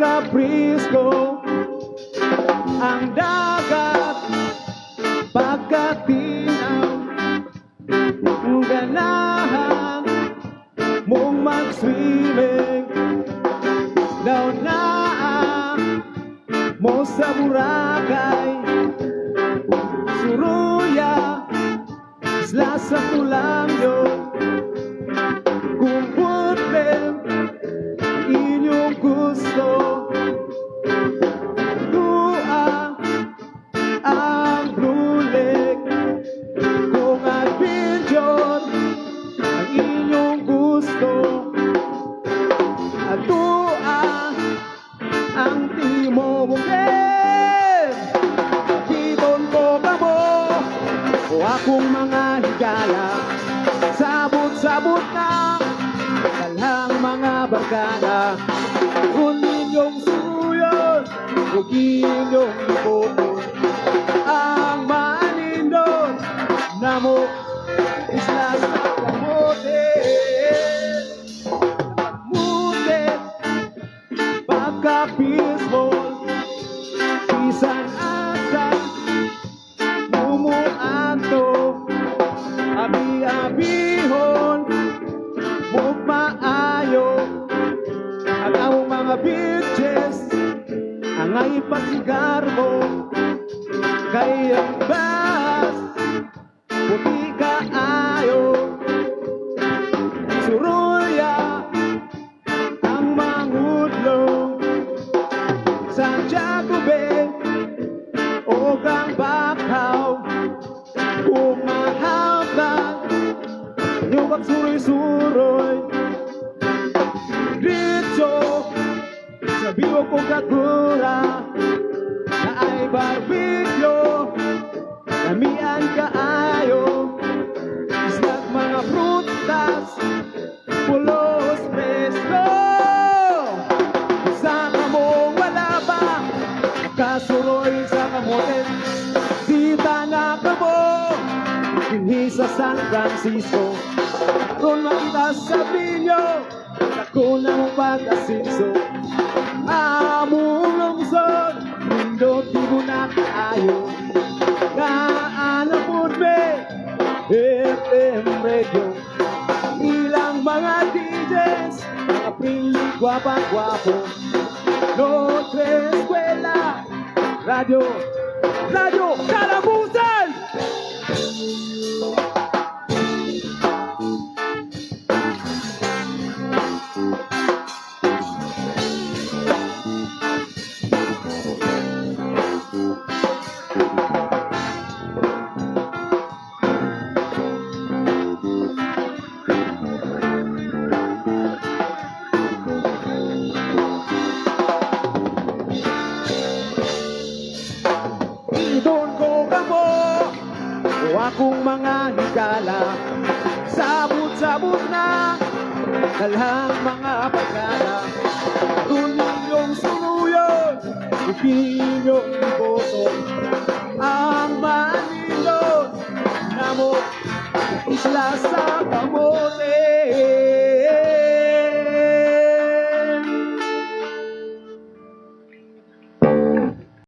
Pagka-Prisco ang dagat, pagkatinaw ganahan mong mag-swimming, naunaan mo sa Boracay, Suruya, isla sa Tulangyo. Kung problem inyong gusto, tuwa ang Blue Lake. Kung adventure ang inyong gusto, at tuwa ang Timog-Leste. Titon ko kamo o akong mga higala, sabot-sabot na dalang mga barkada. Kung inyong suyon, kung inyong ipopon, ang manindon na mo isla sa kamote. Kamote, pagka-peaceful, bisan asan bumuanto, abi-abihon mong maayo. At ang mga beaches ang ipasigar mo, kay ang bas puti kaayo. Suruya ang mangudlong, Santiago Bay o kang Bakaw. Kung mahapag yung magsuroy-suroy dito sa biwag kong Kakura, na ay barbecue, damian kaayo, islat mga prutas, pulos presko. Sa kamong wala ba nakasuroy sa kamote, sita na kamo dinhi sa San Francisco. Kung makita sa pinyo ako ng pag-asinso, among lungsod mundo tibo na kaayo. Kaanapod me FM Radio, ilang mga DJs, mga pili gwapa-gwapo, Notre Escuela Radio, Radio Kalabusan. Idon ko kamo o akong mga higala, sabot-sabot na dalang mga pagkala. Kung inyong sunuyon, inyong iboto, ang manindon na mo isla sa